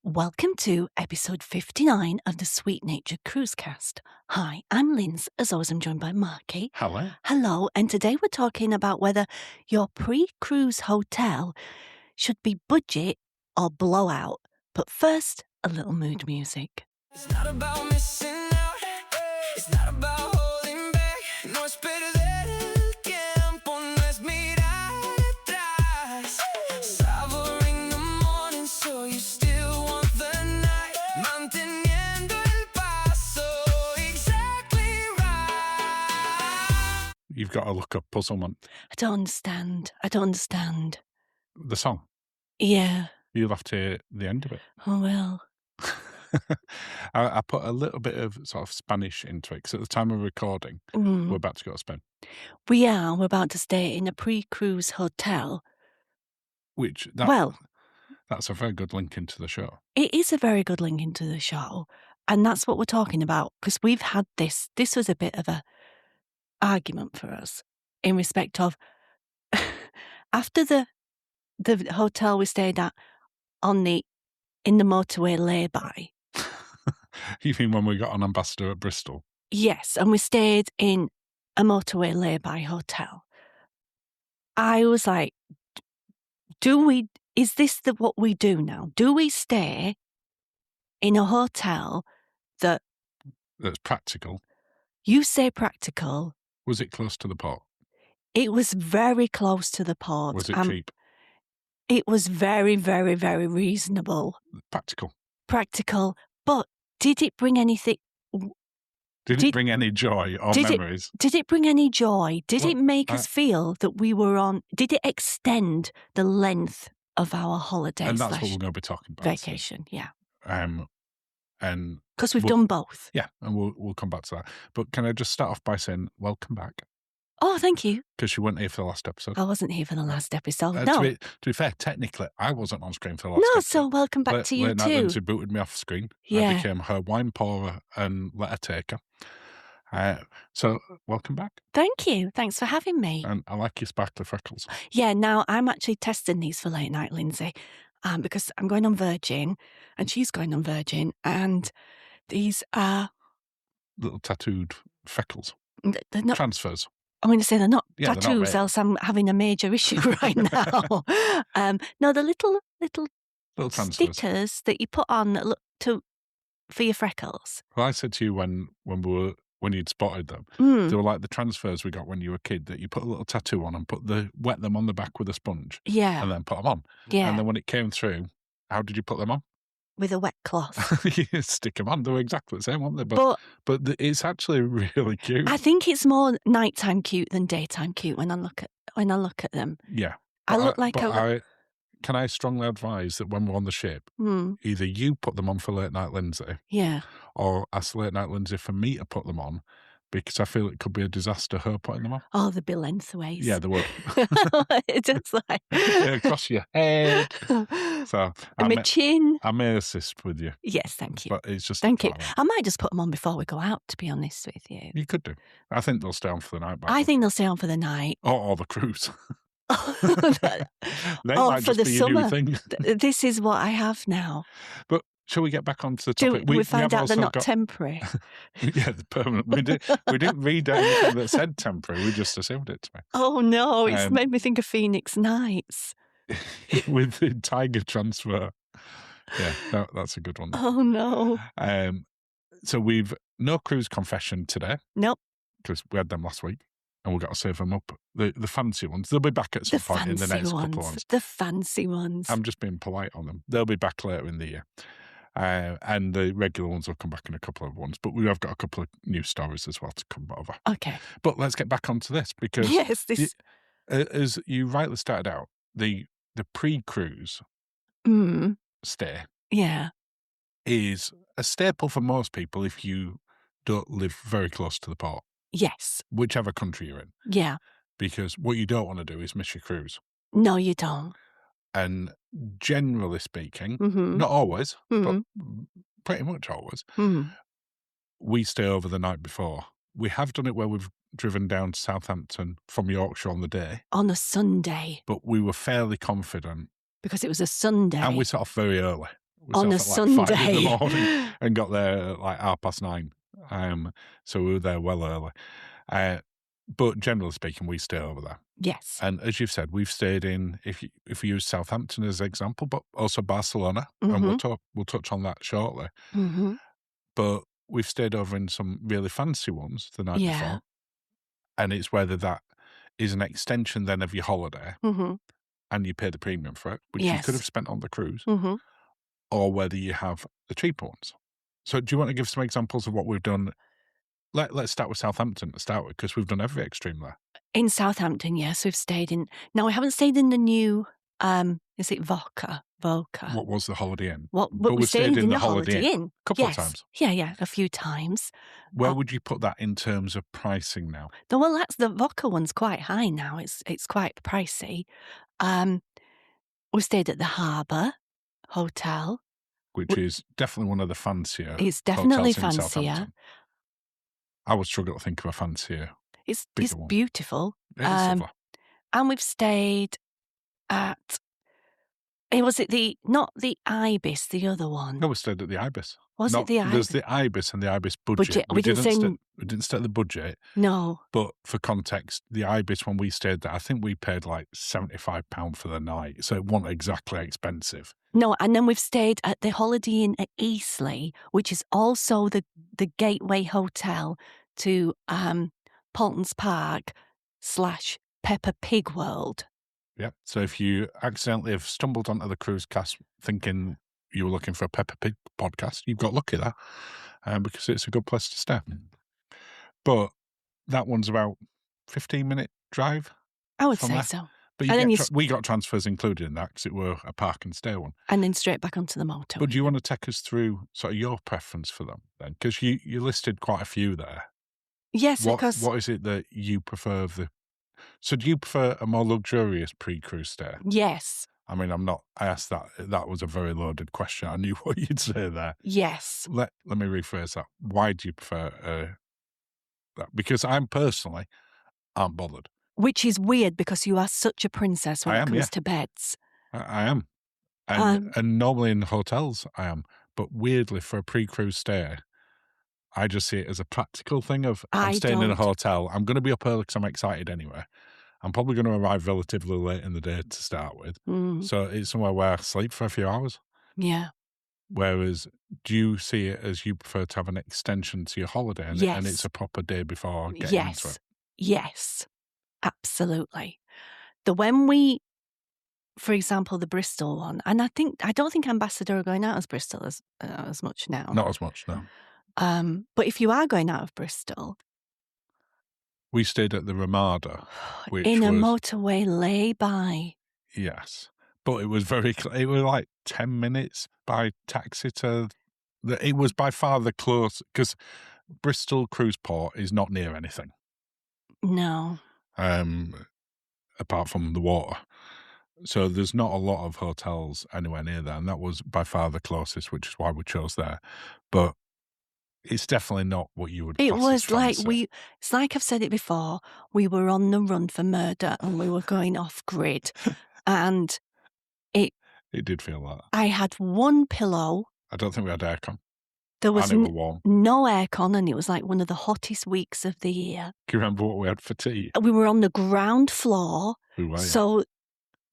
Welcome to episode 59 of the Sweet Nature Cruise Cast. Hi, I'm Linz. As always, I'm joined by Marky. Hello. Hello, and today we're talking about whether your pre-cruise hotel should be budget or blowout. But first, a little mood music. It's not about missing out. It's not about holding back. No, it's better than el tiempo no es mirar atrás. Savoring the morning, so you still want the night. Manteniendo el paso exactly right. You've got to look up Puzzlement. I don't understand. The song. Yeah. You'll have to hear the end of it. Oh, well. I put a little bit of sort of Spanish into it because at the time of recording, we're about to go to Spain. We are. We're about to stay in a pre-cruise hotel. That's a very good link into the show. It is a very good link into the show. And that's what we're talking about because we've had this. This was a bit of a argument for us in respect of after the hotel we stayed at in the motorway lay-by. You mean when we got on Ambassador at Bristol? Yes, and we stayed in a motorway lay-by hotel. I was like, is this what we do now? Do we stay in a hotel that's practical? You say practical. Was it close to the port? It was very close to the port. Was it cheap? It was very, very, very reasonable. Practical. But did it bring anything? Did it bring any joy or memories? Did it bring any joy? Did it make us feel that we were on? Did it extend the length of our holiday? And that's what we're going to be talking about. Vacation, yeah. And because we've done both. Yeah, and we'll come back to that. But can I just start off by saying welcome back? Oh, thank you. Because you weren't here for the last episode. I wasn't here for the last episode. No. To be fair, technically, I wasn't on screen for the last episode. So welcome back to you Late too. Night Linzi booted me off screen. Yeah. I became her wine pourer and letter taker. So welcome back. Thank you. Thanks for having me. And I like your sparkly freckles. Yeah, now I'm actually testing these for Late Night Linzi because I'm going on Virgin and she's going on Virgin and these are... little tattooed freckles. They're not... Transfers. I'm going to say they're not tattoos, they're not else I'm having a major issue right now. No, the little stickers that you put on that look for your freckles. Well, I said to you when you'd spotted them, they were like the transfers we got when you were a kid that you put a little tattoo on and wet them on the back with a sponge. Yeah. And then put them on. Yeah. And then when it came through, how did you put them on? With a wet cloth. You stick them on. They were exactly the same, weren't they? But it's actually really cute. I think it's more nighttime cute than daytime cute when I look at them. Yeah. Can I strongly advise that when we're on the ship, either you put them on for Late Night Linzi, or ask Late Night Linzi for me to put them on, because I feel it could be a disaster her putting them on. Oh, they'd be lengthways. Yeah, they would. Just like across your head. So my chin. I may assist with you. Yes, thank you. But it's just thank you. I might just put them on before we go out. To be honest with you, you could do. I think they'll stay on for the night. I think they'll stay on for the night or the cruise. They might for the summer. This is what I have now. But shall we get back onto the topic? We find out they're not temporary. Yeah, they're permanent. We didn't read anything that said temporary. We just assumed it to me. Oh no, it's made me think of Phoenix Nights. With the tiger transfer. Yeah, that's a good one. Oh no. So we've no cruise confession today. Nope. Because we had them last week. And we've got to save them up. The fancy ones. They'll be back at some point in the next couple of ones. The fancy ones. I'm just being polite on them. They'll be back later in the year. And the regular ones will come back in a couple of ones. But we have got a couple of new stories as well to come over. Okay. But let's get back onto this because... Yes, as you rightly started out, the pre-cruise stay is a staple for most people if you don't live very close to the port. Yes. Whichever country you're in. Yeah. Because what you don't want to do is miss your cruise. No, you don't. And generally speaking, not always, but pretty much always, we stay over the night before. We have done it where we've driven down to Southampton from Yorkshire on the day. On a Sunday. But we were fairly confident. Because it was a Sunday. And we set off very early. We on set a off at like 5 in Sunday. the morning and got there at like 9:30. So we were there well early. But generally speaking, we stay over there. Yes. And as you've said, we've stayed in, if you use Southampton as an example, but also Barcelona, and we'll touch on that shortly. Mm-hmm. But we've stayed over in some really fancy ones the night before. And it's whether that is an extension then of your holiday and you pay the premium for it, which you could have spent on the cruise, or whether you have the cheaper ones. So do you want to give some examples of what we've done? Let's start with Southampton to start with, because we've done every extreme there. In Southampton, yes, we've stayed in. Now, we haven't stayed in the new, is it Voca? What was the Holiday Inn? But we stayed in the Holiday Inn. A couple of times. Yeah, a few times. Where would you put that in terms of pricing now? Well, that's the Voca one's quite high now. It's quite pricey. We stayed at the Harbour Hotel, which is definitely one of the fancier. It's definitely hotels in fancier. Southampton. I would struggle to think of a fancier. It's one. Beautiful. It is lovely. And we've stayed at. Was it not the Ibis, the other one? No, we stayed at the Ibis. Was it the Ibis? There's the Ibis and the Ibis budget. We didn't stay at the budget. No. But for context, the Ibis, when we stayed there, I think we paid like £75 for the night. So it wasn't exactly expensive. No, and then we've stayed at the Holiday Inn at Eastleigh, which is also the gateway hotel to Paultons Park / Peppa Pig World. Yep. So if you accidentally have stumbled onto the cruise cast thinking you were looking for a Peppa Pig podcast, you've got lucky there, because it's a good place to stay. But that one's about 15-minute drive. I would say so. But we got transfers included in that because it were a park and stay one. And then straight back onto the motorway. But do you want to take us through sort of your preference for them then? Because you listed quite a few there. Yes, because... What is it that you prefer So do you prefer a more luxurious pre-cruise stay? Yes. I mean, I asked that. That was a very loaded question. I knew what you'd say there. Yes. Let me rephrase that. Why do you prefer that? Because I'm personally aren't bothered. Which is weird because you are such a princess when it comes to beds. I am. And normally in hotels I am. But weirdly, for a pre-cruise stay, I just see it as a practical thing of I'm staying in a hotel. I'm going to be up early because I'm excited anyway. I'm probably going to arrive relatively late in the day to start with. So it's somewhere where I sleep for a few hours. Yeah. Whereas, do you see it as you prefer to have an extension to your holiday and it's a proper day before getting into it? Yes, absolutely. For example, the Bristol one, and I don't think Ambassador are going out as Bristol as much now. Not as much, no. But if you are going out of Bristol, we stayed at the Ramada, which in a motorway lay-by. Yes, but it was it was like 10 minutes by taxi to. It was by far the close because Bristol Cruise Port is not near anything. No. Apart from the water. So there's not a lot of hotels anywhere near there, and that was by far the closest, which is why we chose there. But it's definitely not what you would. It was like it's like I've said it before. We were on the run for murder, and we were going off grid, and it did feel like that. I had one pillow. I don't think we had aircon. There was and it was warm. No aircon, and it was like one of the hottest weeks of the year. Can you remember what we had for tea? We were on the ground floor. We were. So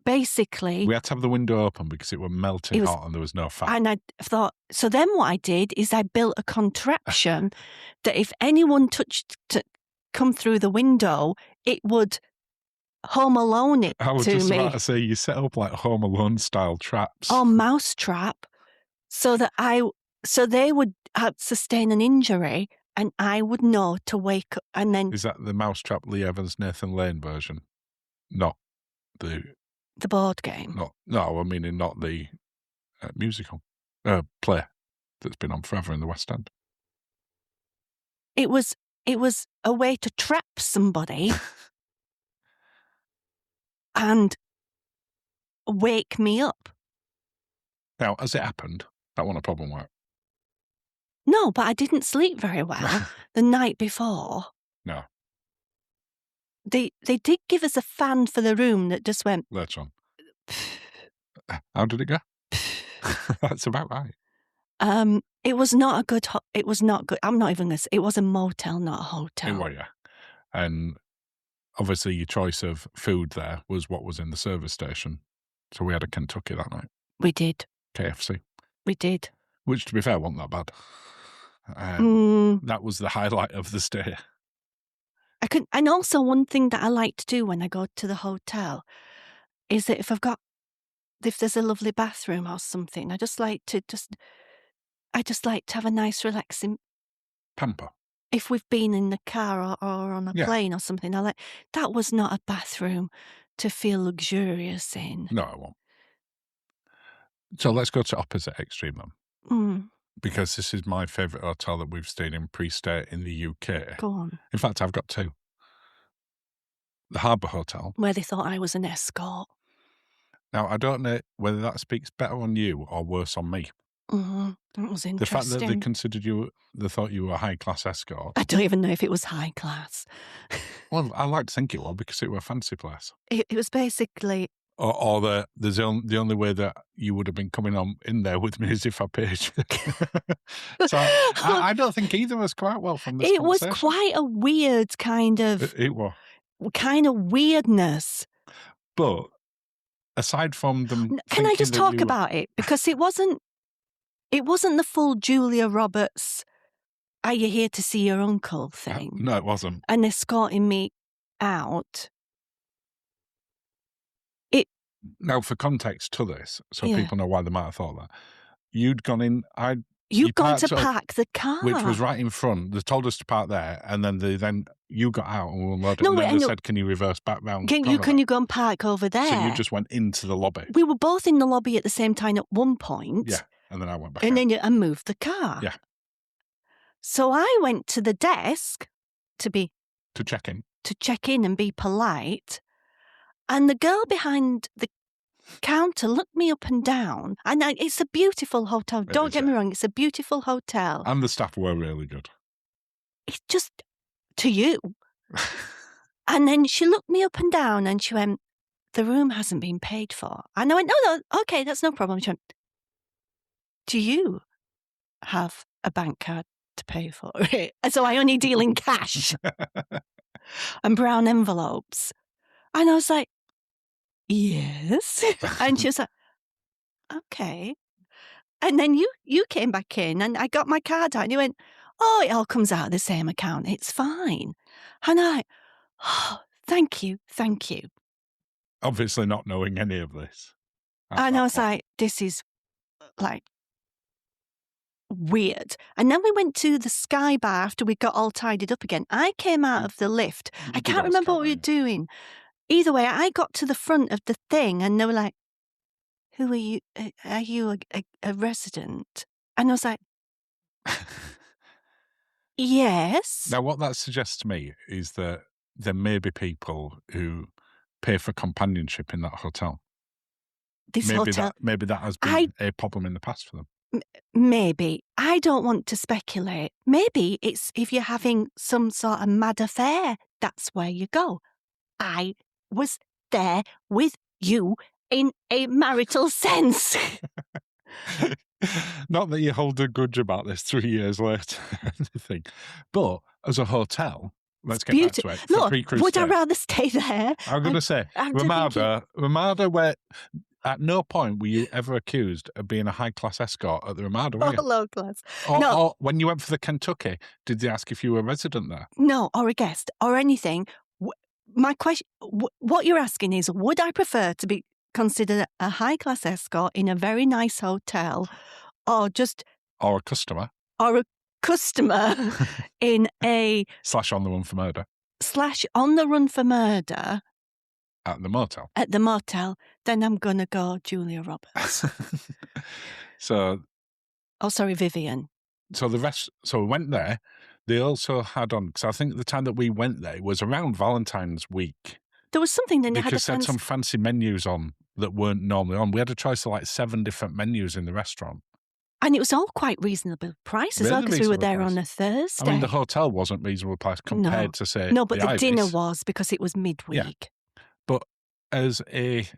basically, we had to have the window open because it was melting hot and there was no fan. And I thought, so then what I did is I built a contraption that if anyone touched to come through the window, it would Home Alone it to me. I was just about to say, you set up like Home Alone style traps. Or mousetrap, so they would sustain an injury and I would know to wake up and then... Is that the Mousetrap Lee Evans Nathan Lane version? Not the board game? No, I mean not the musical play that's been on forever in the West End. It was a way to trap somebody and wake me up. Now, as it happened, that wasn't a problem, right? No, but I didn't sleep very well the night before. No. They did give us a fan for the room that just went... Later on. How did it go? That's about right. It was not a good. It was not good. I'm not even going to say. It was a motel, not a hotel. It was, yeah. And obviously your choice of food there was what was in the service station. So we had a Kentucky that night. We did. KFC. We did. Which, to be fair, wasn't that bad. That was the highlight of the stay. And also one thing that I like to do when I go to the hotel is that if there's a lovely bathroom or something, I just like to have a nice relaxing pamper. If we've been in the car or on a plane or something, that was not a bathroom to feel luxurious in. No, I won't. So let's go to opposite extreme then. Because this is my favourite hotel that we've stayed in pre-stay in the UK. Go on. In fact, I've got two. The Harbour Hotel. Where they thought I was an escort. Now, I don't know whether that speaks better on you or worse on me. That was interesting. The fact that they considered they thought you were a high-class escort. I don't even know if it was high class. Well, I like to think it was because it was a fancy place. It was basically... Or the only way that you would have been coming on in there with me is if I paid you. So I don't think either of us come out well from this It was quite a weird kind of... It was. Kind of weirdness. But aside from them... Can I just talk about it? Because it wasn't the full Julia Roberts, are you here to see your uncle thing? No, it wasn't. And escorting me out. Now, for context to this, so people know why they might have thought that, you'd gone in... You'd gone to park the car. Which was right in front. They told us to park there, and then you got out and we unloaded. And then they said, can you reverse back round? Can you go and park over there? So you just went into the lobby. We were both in the lobby at the same time at one point. Yeah, and then I went back and out. then I moved the car. Yeah. So I went to the desk to check in. To check in and be polite. And the girl behind the counter looked me up and down. And it's a beautiful hotel. Don't get me wrong, it's a beautiful hotel. And the staff were really good. It's just to you. And then she looked me up and down and she went, the room hasn't been paid for. And I went, no, okay, that's no problem. She went, do you have a bank card to pay for it? And so I only deal in cash and brown envelopes. And I was like, yes. And she was like, okay. And then you came back in and I got my card out and you went, oh, it all comes out of the same account. It's fine. And thank you. Obviously not knowing any of this. And I was like, this is like weird. And then we went to the Sky Bar after we got all tidied up again. I came out of the lift. I can't remember what we were doing. Either way, I got to the front of the thing and they were like, who are you? Are you a resident? And I was like, yes. Now, what that suggests to me is that there may be people who pay for companionship in that hotel. Maybe that has been a problem in the past for them. Maybe. I don't want to speculate. Maybe it's if you're having some sort of mad affair, that's where you go. I was there with you in a marital sense. Not that you hold a grudge about this 3 years later or anything. But as a hotel, let's get back to it. No, would I rather stay there? I'm going to say, Ramada, where at no point were you ever accused of being a high-class escort at the Ramada, were you? Or low class. Or when you went for the Kentucky, did they ask if you were a resident there? No, or a guest, or anything. My question, what you're asking is, would I prefer to be considered a high-class escort in a very nice hotel, or a customer? Or a customer in a... / on the run for murder. / on the run for murder. At the motel. At the motel. Then I'm going to go Julia Roberts. Vivian. So we went there. They also had on, because I think the time that we went there was around Valentine's week. There was something that they had some fancy menus on that weren't normally on. We had a choice of like 7 different menus in the restaurant. And it was all quite reasonable prices, really because we were there on a Thursday. I mean, the hotel wasn't reasonable price compared to, say, no, but the Ibis. dinner was because it was midweek. Yeah. But as a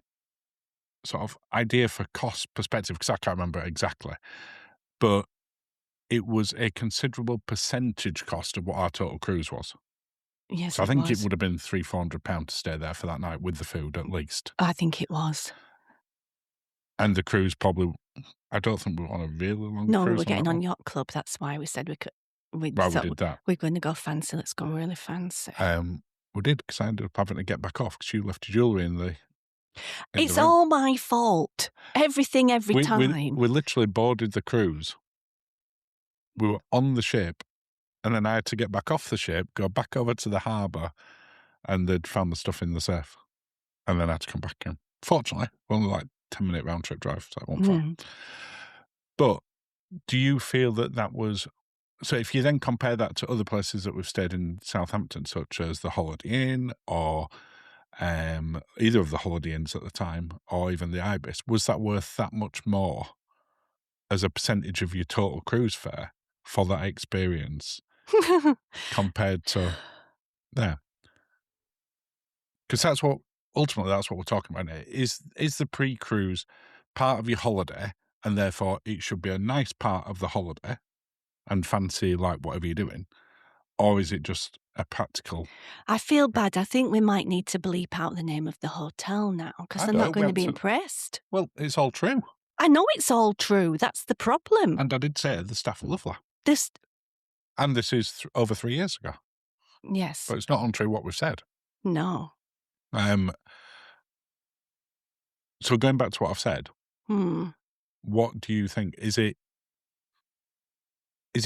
sort of idea for cost perspective, because I can't remember it exactly, but it was a considerable percentage cost of what our total cruise was. Yes, so I think it was. would have been £300-400 to stay there for that night with the food at least. I think it was. And the cruise probably, I don't think we were on a really long No, we cruise. were getting on one. Yacht Club. That's why we said we could. We did that. We're going to go fancy. Let's go really fancy. We did, because I ended up having to get back off because you left your jewellery in the. It's all my fault. Everything, every time. We literally boarded the cruise. We were on the ship, and then I had to get back off the ship, go back over to the harbour, and they'd found the stuff in the safe. And then I had to come back in. Fortunately, only like 10-minute round trip drive, so it wasn't far. But do you feel that was... So if you then compare that to other places that we've stayed in Southampton, such as the Holiday Inn or either of the Holiday Inns at the time, or even the Ibis, was that worth that much more as a percentage of your total cruise fare for that experience compared to there? Because ultimately that's what we're talking about here. Is the pre-cruise part of your holiday, and therefore it should be a nice part of the holiday and fancy like whatever you're doing, or is it just a practical... I feel bad. I think we might need to bleep out the name of the hotel now, because they're not going to be impressed. Well, it's all true. I know it's all true. That's the problem. And I did say the staff are lovely. And this is over 3 years ago. Yes. But it's not untrue what we've said. No. So going back to what I've said, what do you think? Is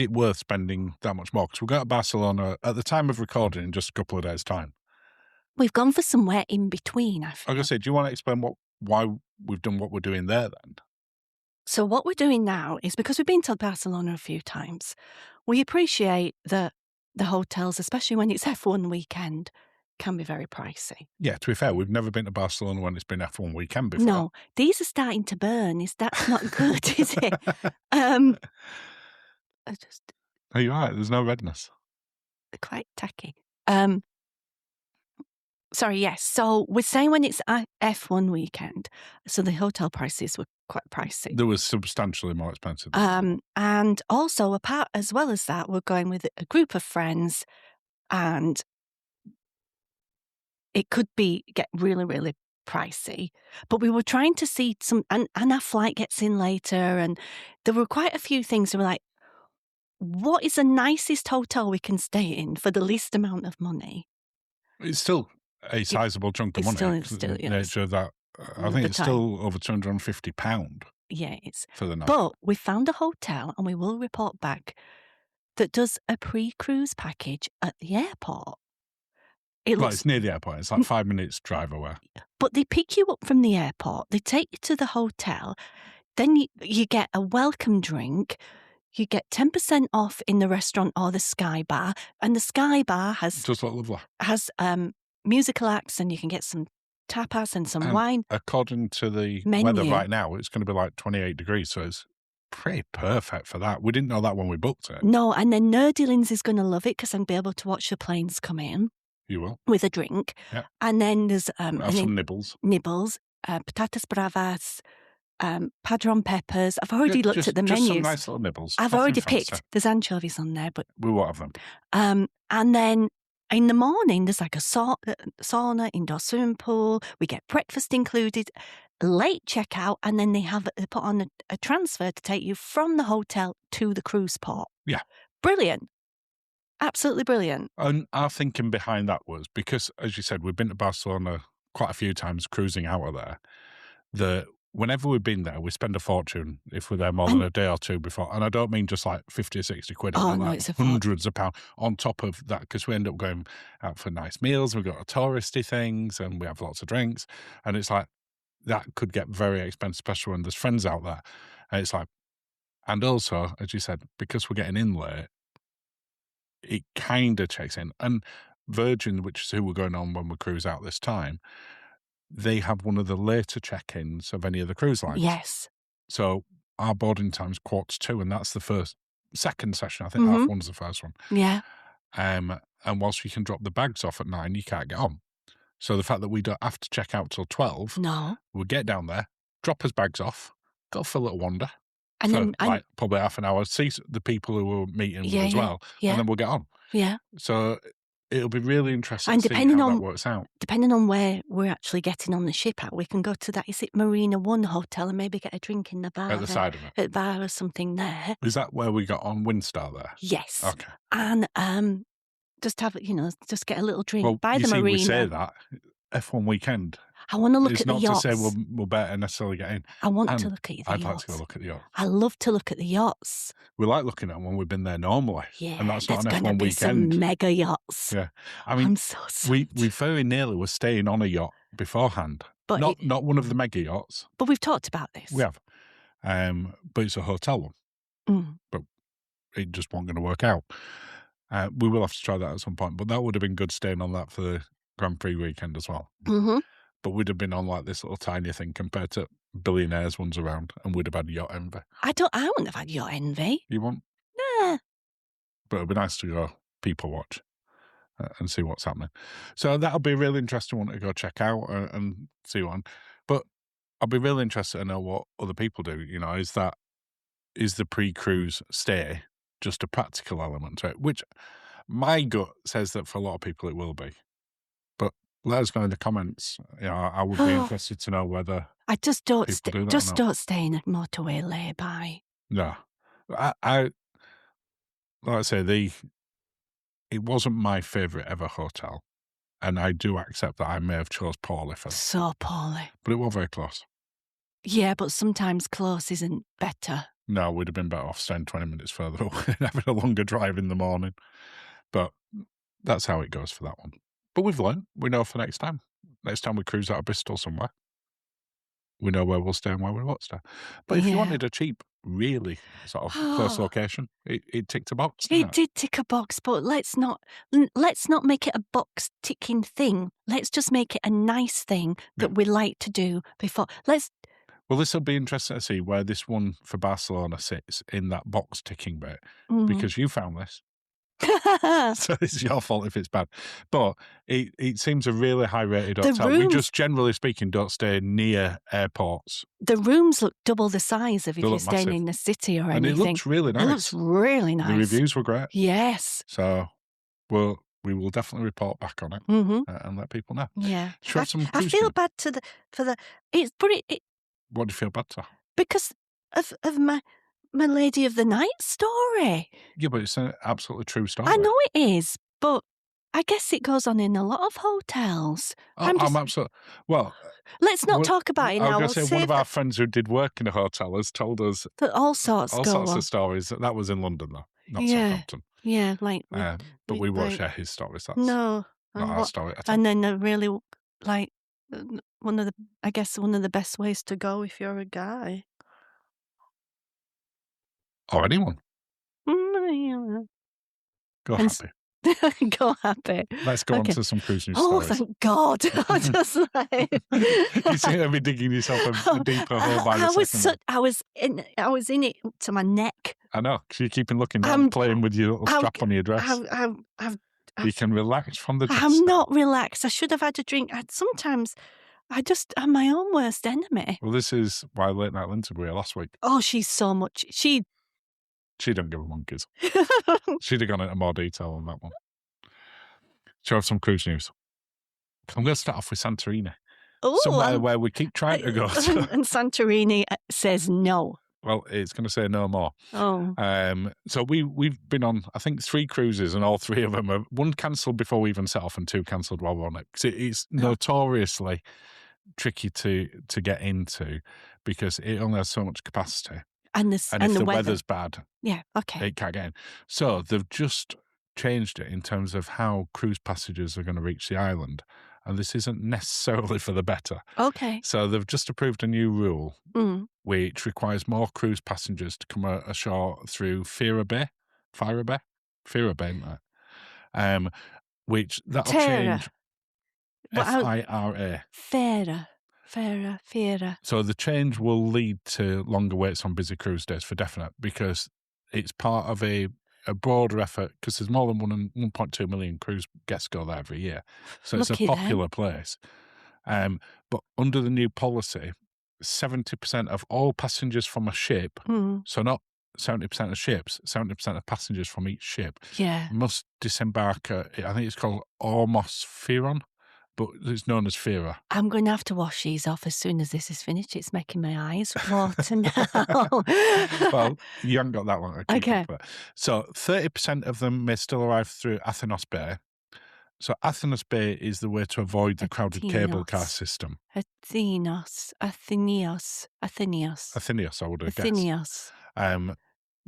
it worth spending that much more? Because we'll go to Barcelona at the time of recording in just a couple of days' time. We've gone for somewhere in between, I feel. I was going to say, do you want to explain why we've done what we're doing there then? So what we're doing now is, because we've been to Barcelona a few times, we appreciate that the hotels, especially when it's F1 weekend, can be very pricey. Yeah, to be fair, we've never been to Barcelona when it's been F1 weekend before. No, these are starting to burn. That's not good, is it? Are you right? There's no redness. They're quite tacky. Sorry, yes. So we're saying when it's F1 weekend, so the hotel prices were quite pricey. They were substantially more expensive. And also, as well as that, we're going with a group of friends, and it could get really, really pricey. But we were trying to see and our flight gets in later, and there were quite a few things that were like, what is the nicest hotel we can stay in for the least amount of money? It's still a sizable chunk of money. Still, nature of that. I think it's still over £250. Yeah, it's for the night. But we found a hotel, and we will report back, that does a pre-cruise package at the airport. It's near the airport. It's like 5 minutes drive away. But they pick you up from the airport. They take you to the hotel. Then you get a welcome drink. You get 10% off in the restaurant or the Sky Bar. And the Sky Bar has musical acts, and you can get some tapas and some wine. According to the weather right now, it's going to be like 28 degrees. So it's pretty perfect for that. We didn't know that when we booked it. No, and then Nerdy Linzi's going to love it, because I'm going to be able to watch the planes come in. You will. With a drink. Yeah. And then there's... some nibbles. Nibbles, patatas bravas, padron peppers. I've already looked at the menus. Just some nice little nibbles. I've already picked. There's anchovies on there, but... We won't have them. And then in the morning, there's like a sauna, indoor swimming pool. We get breakfast included, late checkout, and then they put on a transfer to take you from the hotel to the cruise port. Yeah. Brilliant. Absolutely brilliant. And our thinking behind that was, because, as you said, we've been to Barcelona quite a few times cruising out of there, whenever we've been there, we spend a fortune if we're there more than a day or two before. And I don't mean just like 50 or 60 quid. Oh, no, like it's hundreds of pounds on top of that, because we end up going out for nice meals. We've got touristy things, and we have lots of drinks. And it's like, that could get very expensive, especially when there's friends out there. And it's like, and also, as you said, because we're getting in late, it kind of checks in. And Virgin, which is who we're going on when we cruise out this time, they have one of the later check-ins of any of the cruise lines. Yes. So our boarding time's 1:45, and that's the second session. I think half one's the first one. Yeah. And whilst you can drop the bags off at 9, you can't get on. So the fact that we don't have to check out till 12, no, we get down there, drop his bags off, go for a little wander, and for then probably half an hour, see the people who we're meeting with as well, and then we'll get on. Yeah. So it'll be really interesting and to see how that works out. Depending on where we're actually getting on the ship at, we can go to that, is it Marina 1 hotel, and maybe get a drink in the bar. At the side of it. At the bar or something there. Is that where we got on Windstar there? Yes. Okay. And just have, just get a little drink by the marina. marina. We say that, F1 weekend. I want to look at the yachts. It's not to say we'll better necessarily get in. I want to look at the yachts. I'd like to go look at the yachts. I love to look at the yachts. We like looking at them when we've been there normally. Yeah, and that's not an F1 weekend. Some mega yachts. Yeah. I mean, I'm so we very nearly were staying on a yacht beforehand. But not one of the mega yachts. But we've talked about this. We have. But it's a hotel one. Mm. But it just wasn't going to work out. We will have to try that at some point. But that would have been good staying on that for the Grand Prix weekend as well. Mm-hmm. But we'd have been on like this little tiny thing compared to billionaires ones around, and we'd have had yacht envy. I wouldn't have had yacht envy. You won't? Nah. But it'd be nice to go people watch and see what's happening. So that'll be a really interesting one to go check out and see one. But I'll be really interested to know what other people do. Is the pre-cruise stay just a practical element to it? Which my gut says that for a lot of people it will be. But let us know in the comments. I would be interested to know whether I just don't don't stay in a motorway lay-by. No, I like I say, it wasn't my favourite ever hotel, and I do accept that I may have chose poorly for that. So poorly, but it was very close. Yeah, but sometimes close isn't better. No, we'd have been better off staying 20 minutes further away and having a longer drive in the morning. But that's how it goes for that one. But we've learned. We know for next time. Next time we cruise out of Bristol somewhere, we know where we'll stay and where we won't stay. But if you wanted a cheap, really sort of close location, it ticked a box. It did tick a box, but let's not make it a box ticking thing. Let's just make it a nice thing that we like to do before. Well, this will be interesting to see where this one for Barcelona sits in that box ticking bit, because you found this. So it's your fault if it's bad. But it seems a really high-rated hotel. We just, generally speaking, don't stay near airports. The rooms look double the size of if you're staying in the city or anything. And it looks really nice. It looks really nice. The reviews were great. Yes. So we will definitely report back on it and let people know. Yeah. I feel bad for the. What do you feel bad to? Because of my Lady of the Night story. Yeah, but it's an absolutely true story. I know it is, but I guess it goes on in a lot of hotels. I'm absolutely... Well... Let's not talk about it now. I was going to say, one of our friends who did work in a hotel has told us... That all sorts of stories. That was in London, though, not Southampton. Yeah, but we won't share his stories. That's not our story at all. And then really, one of the best ways to go if you're a guy. Or anyone. Go happy. Go happy. Let's go on to some cruise news stories. Thank God. I just You seem to be digging yourself a deeper hole by the second. I was in it up to my neck. I know, because you keep looking down, playing with your little strap on your dress. You can relax from the dress. I'm not relaxed. I should have had a drink. Sometimes I just am my own worst enemy. Well, this is why Late Night Linzi were here last week. Oh, she's so much. She don't give a monkeys. She'd have gone into more detail on that one. Shall I have some cruise news? I'm going to start off with Santorini. Ooh, somewhere where we keep trying to go to. And Santorini says no. Well, it's going to say no more. Oh. So we've been on, I think, 3 cruises, and all 3 of them are one cancelled before we even set off and 2 cancelled while we're on it. Because it's notoriously tricky to get into because it only has so much capacity. And if the weather's bad, okay, it can't get in. So they've just changed it in terms of how cruise passengers are going to reach the island. And this isn't necessarily for the better. Okay. So they've just approved a new rule which requires more cruise passengers to come ashore through Fira Bay, isn't it? Which that'll change. Fira. Fira. So the change will lead to longer waits on busy cruise days for definite, because it's part of a broader effort, because there's more than 1.2 million cruise guests go there every year. So it's a popular place. But under the new policy, 70% of all passengers from a ship, so not 70% of ships, 70% of passengers from each ship must disembark at, I think it's called Ormos Fearon, but it's known as Fira. I'm going to have to wash these off as soon as this is finished. It's making my eyes water now. Well, you haven't got that long to keep up with. So 30% of them may still arrive through Athenos Bay. So Athenos Bay is the way to avoid the crowded cable car system. Athenos, I would have guessed.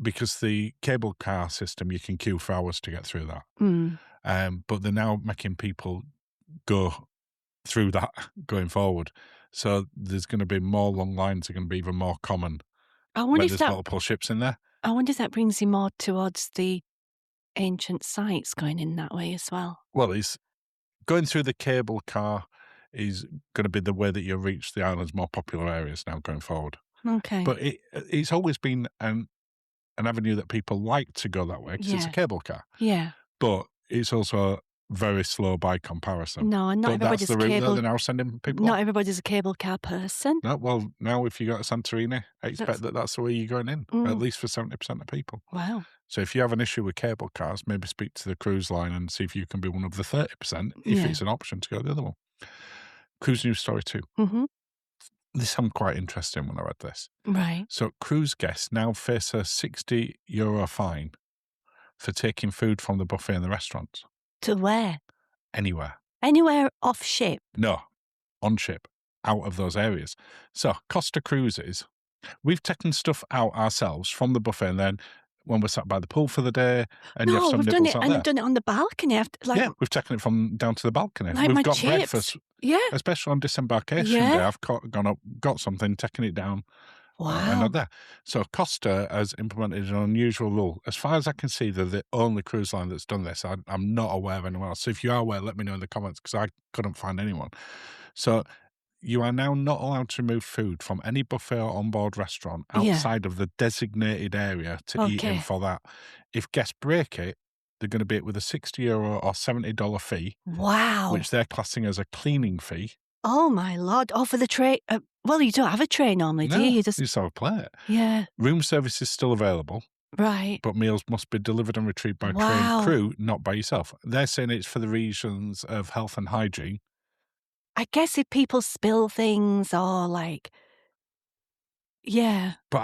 Because the cable car system, you can queue for hours to get through that. But they're now making people go through that going forward. So there's going to be more long lines, are going to be even more common. I wonder if there's multiple ships in there. I wonder if that brings you more towards the ancient sites going in that way as well. Well, it's going through the cable car is going to be the way that you reach the island's more popular areas now going forward. Okay. But it's always been an avenue that people like to go that way because it's a cable car. Yeah. But it's also very slow by comparison. No, and not everybody's that's the route that they're now sending people. Not everybody's a cable car person. No, well, now if you go to Santorini, I expect that's the way you're going in, at least for 70% of people. Wow. So if you have an issue with cable cars, maybe speak to the cruise line and see if you can be one of the 30% if it's an option to go the other one. Cruise news story 2. This sounded quite interesting when I read this. Right. So cruise guests now face a €60 fine for taking food from the buffet in the restaurants. To where? Anywhere. Anywhere off ship? No, on ship, out of those areas. So Costa Cruises, we've taken stuff out ourselves from the buffet, and then when we're sat by the pool for the day, and you have some nibbles out there. I've done it on the balcony. Yeah, we've taken it from down to the balcony. Like we've got chips. Breakfast. Yeah. Especially on disembarkation day, I've gone up, got something, taken it down. Wow. And not there. So Costa has implemented an unusual rule. As far as I can see, they're the only cruise line that's done this. I'm not aware of anyone else. So if you are aware, let me know in the comments because I couldn't find anyone. So you are now not allowed to remove food from any buffet or onboard restaurant outside of the designated area to eat in for that. If guests break it, they're going to be hit with a €60 or $70 fee. Wow. Which they're classing as a cleaning fee. Oh, my Lord. Oh, for the tray. Well, you don't have a tray normally, do you? You just have a plate. Yeah. Room service is still available. Right. But meals must be delivered and retrieved by trained crew, not by yourself. They're saying it's for the reasons of health and hygiene. I guess if people spill things or But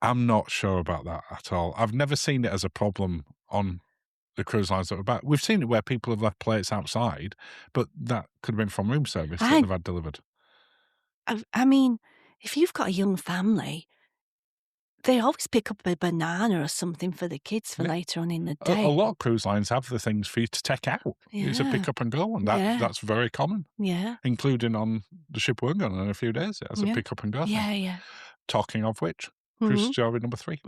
I'm not sure about that at all. I've never seen it as a problem on the cruise lines that we're back. We've seen it where people have left plates outside, but that could have been from room service that they've had delivered. I mean, if you've got a young family, they always pick up a banana or something for the kids for later on in the day. A lot of cruise lines have the things for you to take out. Yeah. It's a pick up and go, and that's very common. Yeah. Including on the ship we're going on in a few days. It has a pick up and go thing. Yeah. Talking of which, cruise story number 3.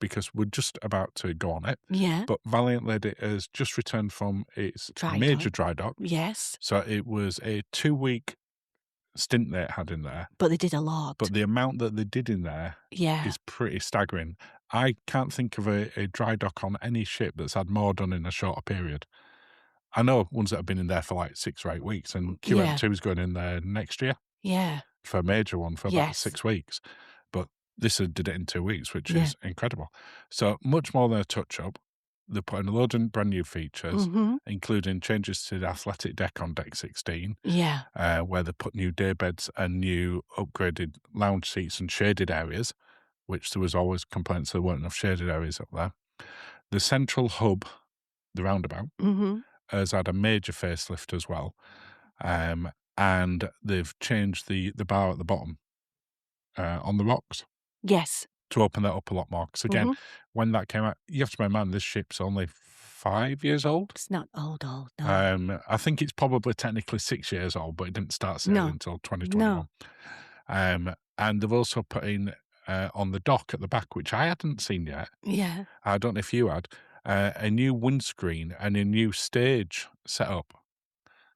Because we're just about to go on it. Yeah. But Valiant Lady has just returned from its major dry dock. Yes. So it was a 2-week stint they had in there. But they did a lot. But the amount that they did in there is pretty staggering. I can't think of a dry dock on any ship that's had more done in a shorter period. I know ones that have been in there for like 6 or 8 weeks, and QM2 is going in there next year. Yeah. For a major one for about 6 weeks. But this did it in 2 weeks, which is incredible. So much more than a touch-up. They're putting a load of brand new features, including changes to the athletic deck on Deck 16, where they put new day beds and new upgraded lounge seats and shaded areas, which there was always complaints there weren't enough shaded areas up there. The central hub, the roundabout, has had a major facelift as well, and they've changed the bar at the bottom on the rocks. Yes. To open that up a lot more. Because again, when that came out, you have to bear in mind, this ship's only 5 years old. It's not old, no. I think it's probably technically 6 years old, but it didn't start sailing until 2021. No. And they've also put in on the dock at the back, which I hadn't seen yet. Yeah. I don't know if you had, a new windscreen and a new stage set up.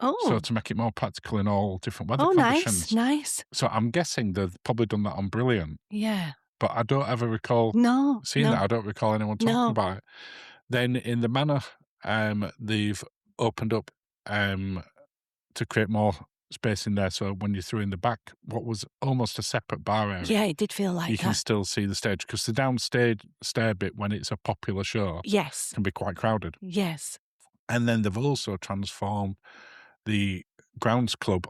Oh. So to make it more practical in all different weather conditions. Nice. So I'm guessing they've probably done that on Brilliant. Yeah. But I don't ever recall seeing that. I don't recall anyone talking about it. Then in the manor, they've opened up to create more space in there, so when you're through in the back, what was almost a separate bar area. Yeah, it did feel like you that. can still see the stage, because the downstairs stair bit, when it's a popular show, yes, can be quite crowded. Yes. And then they've also transformed the grounds club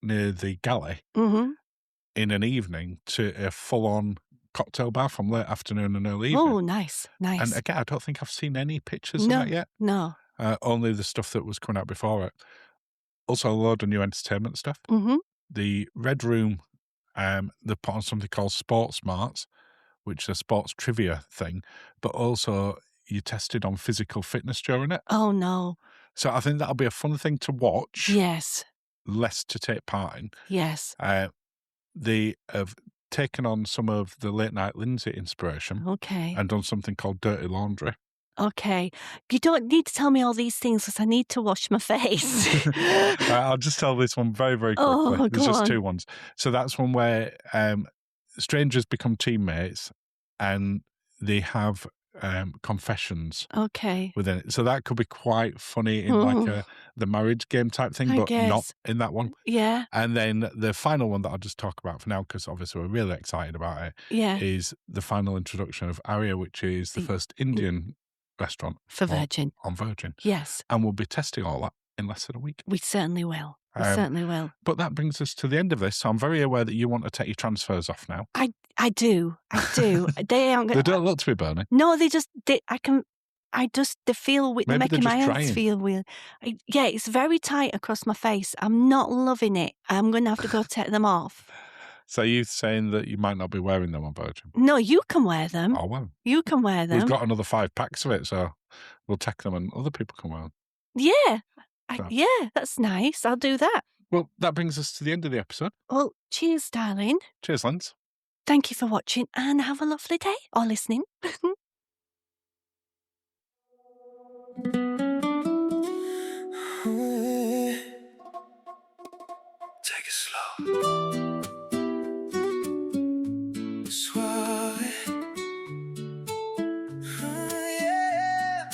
near the galley in an evening to a full-on cocktail bar from late afternoon and early evening. Oh, nice. And again, I don't think I've seen any pictures of that yet. No. Only the stuff that was coming out before it. Also, a load of new entertainment stuff. The Red Room, they put on something called Sports Smarts, which is a sports trivia thing, but also you tested on physical fitness during it. Oh, no. So I think that'll be a fun thing to watch. Yes. Less to take part in. Yes. They have taken on some of the late night Linzi inspiration. Okay. And done something called Dirty Laundry. Okay. You don't need to tell me all these things because I need to wash my face. I'll just tell this one very, very quickly. Oh, There's go just on. 2 ones. So that's one where strangers become teammates and they have confessions within it. So that could be quite funny in like the marriage game type thing, but not in that one. Yeah. And then the final one that I'll just talk about for now, because obviously we're really excited about it, is the final introduction of Arya, which is the first Indian restaurant for Virgin. On Virgin. Yes. And we'll be testing all that in less than a week. We certainly will. Certainly will. But that brings us to the end of this. So I'm very aware that you want to take your transfers off now. I do. They aren't They don't look to be burning. No, they feel weird. They're Maybe making they're my just hands drying. feel weird. Yeah, it's very tight across my face. I'm not loving it. I'm going to have to go take them off. So you're saying that you might not be wearing them on Virgin? No, you can wear them. Oh, well. You can wear them. We've got another 5 packs of it, so we'll take them and other people can wear them. Yeah. Yeah, that's nice. I'll do that. Well, that brings us to the end of the episode. Well, cheers, darling. Cheers, Linz. Thank you for watching and have a lovely day or listening. Take it slow. Suave. Yeah.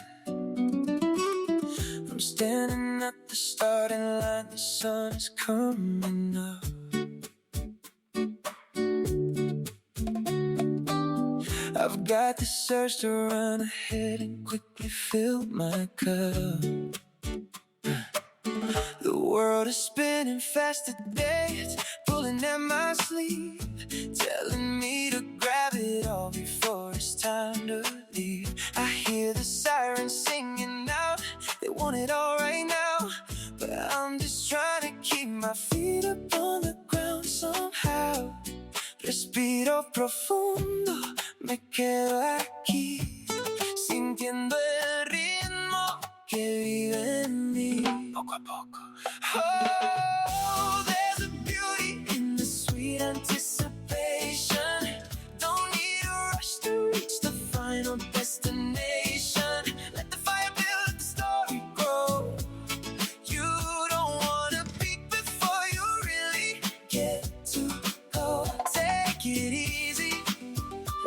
I'm standing at the starting line. The sun is coming up. I've got this urge to run ahead and quickly fill my cup. The world is spinning fast today. It's pulling at my sleeve, telling me to grab it all before it's time to leave. I hear the sirens singing out. They want it all right now, but I'm just trying to keep my feet up on the ground somehow. Respiro profundo, me quedo aquí, sintiendo el ritmo que vive en mí. Poco a poco. Oh, there's a beauty in the sweet anticipation. Don't need a rush to reach the final destination. Let the fire build, let the story grow. You don't wanna peek before you really get to go. Take it easy,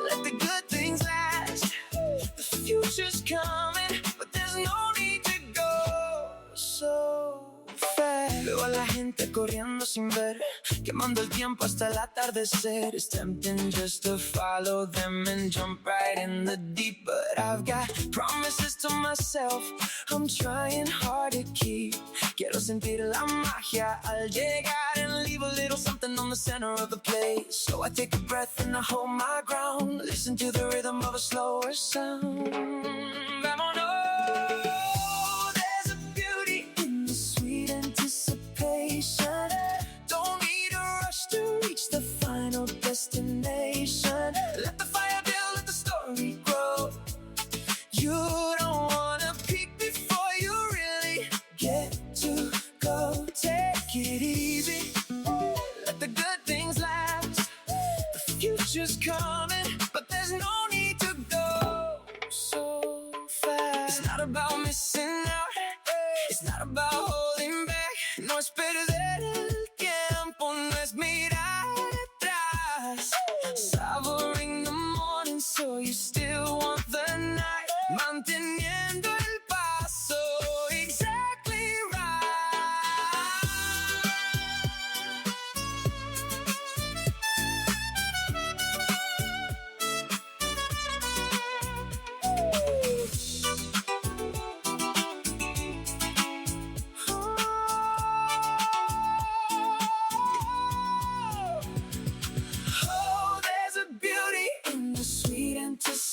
let the good things last. The future's coming, but there's no need to go so fast. Veo a la gente corriendo sin ver, quemando el tiempo hasta el atardecer. It's tempting just to follow them and jump right in the deep, but I've got promises to myself I'm trying hard to keep. Quiero sentir la magia al llegar and leave a little something on the center of the place. So I take a breath and I hold my ground, listen to the rhythm of a slower sound. Vámonos. There's a beauty in the sweet anticipation. Don't need a rush to reach the final destination. Let the fire build, let the story grow. You don't wanna peek before you really get to go. Take it easy, let the good things last. The future's coming, but there's no need to go so fast. It's not about missing out, it's not about holding back. No es perder el tiempo, no es mirar atrás. Savoring the morning so you still want the night. Manteniendo el paso, exactly right.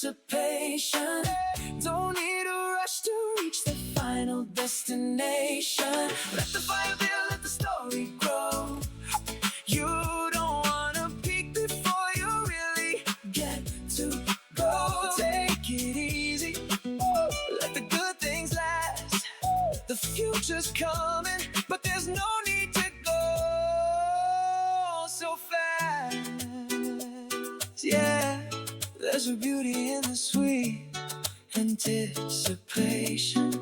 anticipation. Don't need a rush to reach the final destination. Let the fire build, let the story grow. You don't wanna peak before you really get to go. Take it easy, let the good things last. The future's coming, but there's no need to go so fast. Yeah, there's a beauty in the sweet anticipation.